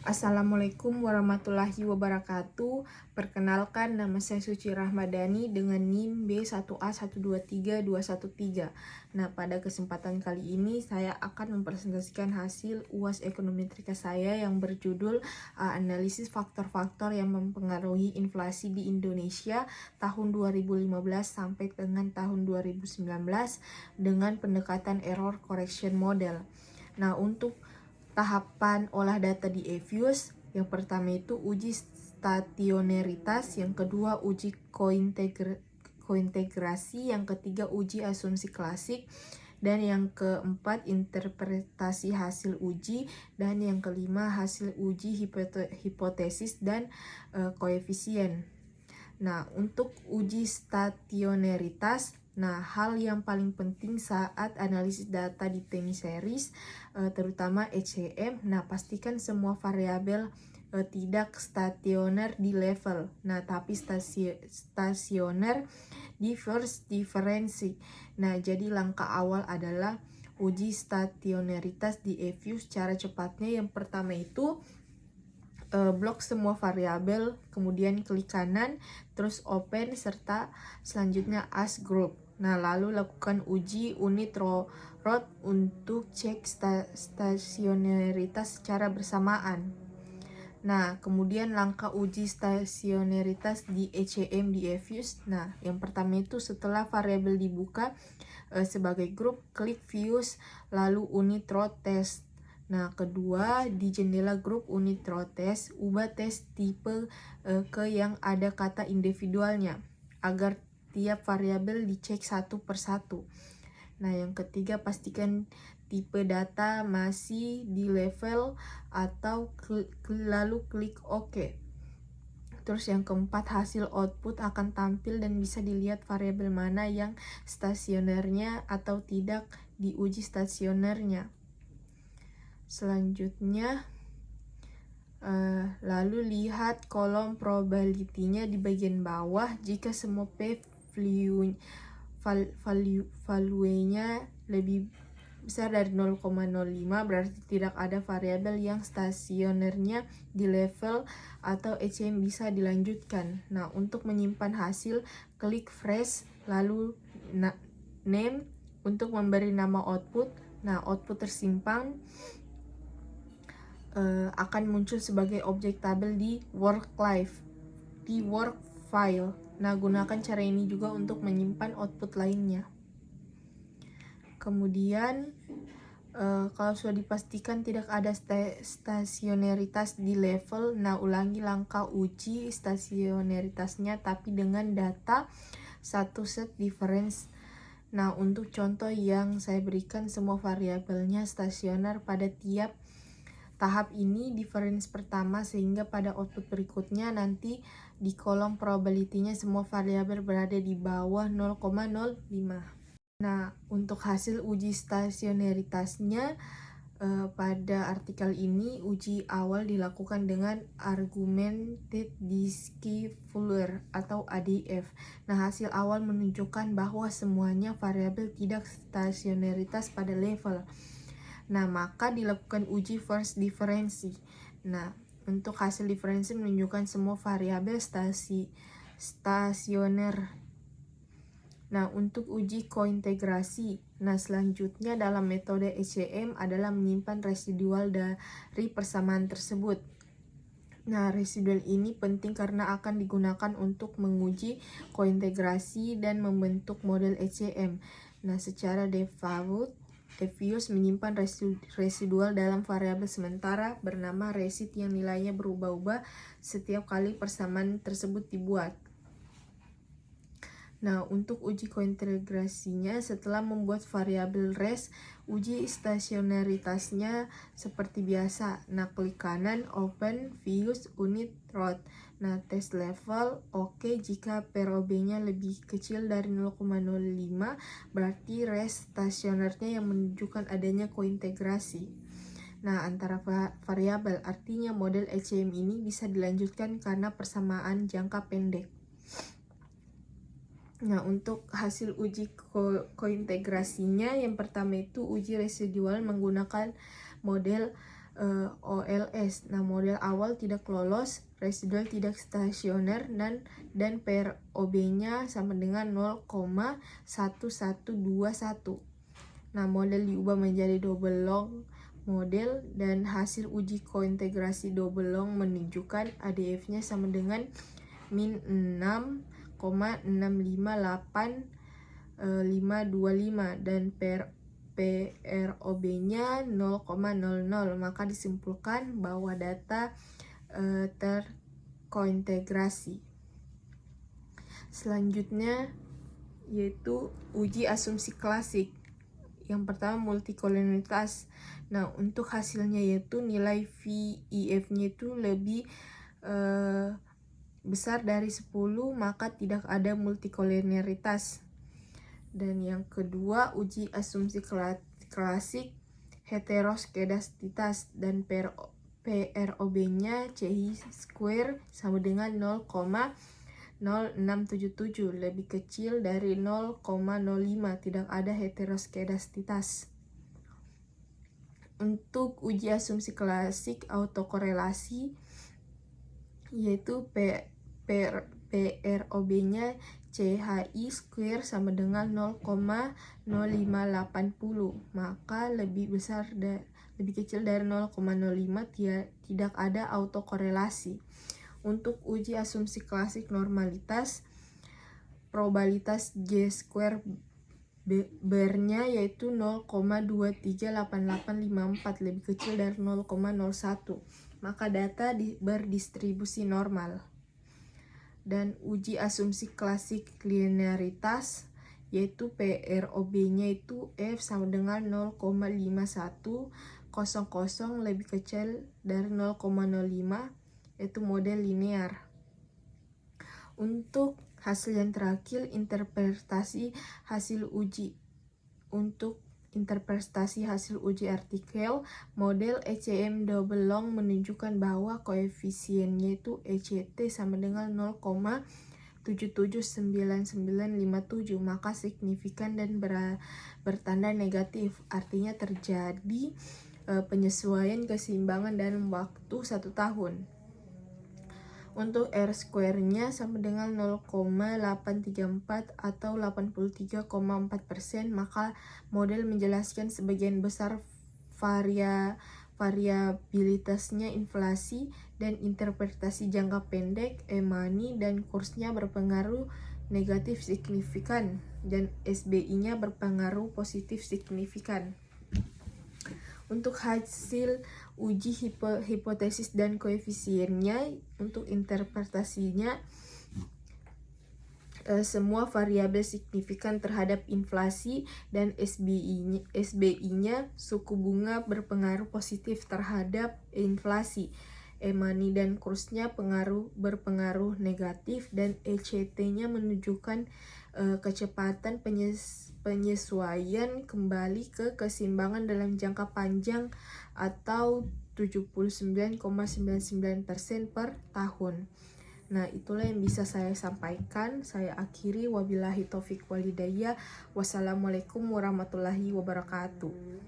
Assalamualaikum warahmatullahi wabarakatuh. Perkenalkan, nama saya Suci Rahmadani dengan NIM B1A123213. Nah, pada kesempatan kali ini saya akan mempresentasikan hasil UAS Ekonometrika saya yang berjudul Analisis Faktor-Faktor yang Mempengaruhi Inflasi di Indonesia tahun 2015 sampai dengan tahun 2019 dengan pendekatan Error Correction Model. Nah, untuk tahapan olah data di EVIUS, yang pertama itu uji stationaritas, yang kedua uji kointegrasi, yang ketiga uji asumsi klasik, dan yang keempat interpretasi hasil uji, dan yang kelima hasil uji hipotesis dan koefisien. Nah, untuk uji stationaritas, hal yang paling penting saat analisis data di time series, terutama ECM, pastikan semua variabel tidak stasioner di level, tapi stasioner di first difference. Jadi langkah awal adalah uji stationaritas di EVIUS. Cara cepatnya yang pertama itu blok semua variabel, kemudian klik kanan, terus open, serta selanjutnya as group. Lalu lakukan uji unit root untuk cek stasionaritas secara bersamaan. Kemudian langkah uji stasionaritas di ECM di EVIUS. Yang pertama itu setelah variabel dibuka sebagai grup, klik views, lalu unit root test. Kedua, di jendela grup unit row test, ubah tes tipe ke yang ada kata individualnya, agar tiap variabel dicek satu per satu. Yang ketiga, pastikan tipe data masih di level atau lalu klik OK. Terus yang keempat, hasil output akan tampil dan bisa dilihat variabel mana yang stasionernya atau tidak diuji stasionernya. Selanjutnya, lalu lihat kolom probability-nya di bagian bawah. Jika semua value-nya lebih besar dari 0,05, berarti tidak ada variabel yang stasionernya di level atau ECM bisa dilanjutkan. Untuk menyimpan hasil, klik fresh, lalu name untuk memberi nama output. Output tersimpan akan muncul sebagai objek tabel di work file. Gunakan cara ini juga untuk menyimpan output lainnya. Kemudian kalau sudah dipastikan tidak ada stasionaritas di level, ulangi langkah uji stasionaritasnya tapi dengan data satu set difference. Untuk contoh yang saya berikan, semua variabelnya stasioner pada tiap tahap ini difference pertama, sehingga pada output berikutnya nanti di kolom probability-nya semua variabel berada di bawah 0,05. Untuk hasil uji stasionaritasnya, pada artikel ini uji awal dilakukan dengan Augmented Disciple atau ADF. Hasil awal menunjukkan bahwa semuanya variabel tidak stasionaritas pada level. Maka dilakukan uji first difference. Untuk hasil diferensi menunjukkan semua variabel stasioner. Untuk uji kointegrasi, selanjutnya dalam metode ECM adalah menyimpan residual dari persamaan tersebut. Residual ini penting karena akan digunakan untuk menguji kointegrasi dan membentuk model ECM. Secara default, EVIUS menyimpan residual dalam variabel sementara bernama resid yang nilainya berubah-ubah setiap kali persamaan tersebut dibuat. Untuk uji kointegrasinya, setelah membuat variabel res, uji stasionaritasnya seperti biasa. Klik kanan, open, views, unit root. Test level, oke. Jika PROB-nya lebih kecil dari 0,05, berarti res stasionernya yang menunjukkan adanya kointegrasi. Antara variabel, artinya model ECM ini bisa dilanjutkan karena persamaan jangka pendek. Untuk hasil uji kointegrasinya, yang pertama itu uji residual menggunakan model OLS. Nah, model awal tidak lolos, residual tidak stasioner, dan PROB-nya sama dengan 0,1121. Nah, model diubah menjadi double long model dan hasil uji kointegrasi double long menunjukkan ADF-nya sama dengan min 6,658525 dan PROB-nya 0,00. Maka disimpulkan bahwa data terkointegrasi. Selanjutnya yaitu uji asumsi klasik. Yang pertama multikolonialitas. Nah, untuk hasilnya yaitu nilai VIF-nya itu lebih besar dari 10, maka tidak ada multikolonialitas. Dan yang kedua uji asumsi klasik heteroskedastis dan PROB-nya CI square sama dengan 0,0677, lebih kecil dari 0,05, tidak ada heteroskedastis. Untuk uji asumsi klasik autokorelasi yaitu PROB-nya CHI square sama dengan 0,0580, maka lebih kecil dari 0,05, tidak ada autokorelasi. Untuk uji asumsi klasik normalitas, probabilitas J square bar-nya yaitu 0,238854, lebih kecil dari 0,01, maka data berdistribusi normal. Dan uji asumsi klasik linearitas yaitu PROB-nya itu F sama dengan 0,5100, lebih kecil dari 0,05, yaitu model linear. Untuk hasil yang terakhir, interpretasi hasil uji. Untuk interpretasi hasil uji artikel, model ECM double long menunjukkan bahwa koefisiennya itu ECT sama dengan 0,779957, maka signifikan dan bertanda negatif, artinya terjadi penyesuaian keseimbangan dalam waktu 1 tahun. Untuk R square-nya sama dengan 0,834 atau 83,4%, maka model menjelaskan sebagian besar variabilitasnya inflasi dan interpretasi jangka pendek e-money dan kursnya berpengaruh negatif signifikan dan SBI-nya berpengaruh positif signifikan. Untuk hasil uji hipotesis dan koefisiennya, untuk interpretasinya semua variabel signifikan terhadap inflasi dan SBI-nya suku bunga berpengaruh positif terhadap inflasi. E-money dan kursnya berpengaruh negatif dan ECT-nya menunjukkan kecepatan penyesuaian kembali ke keseimbangan dalam jangka panjang atau 79,99% per tahun. Nah, itulah yang bisa saya sampaikan. Saya akhiri, wabillahi taufik walhidayah. Wassalamualaikum warahmatullahi wabarakatuh.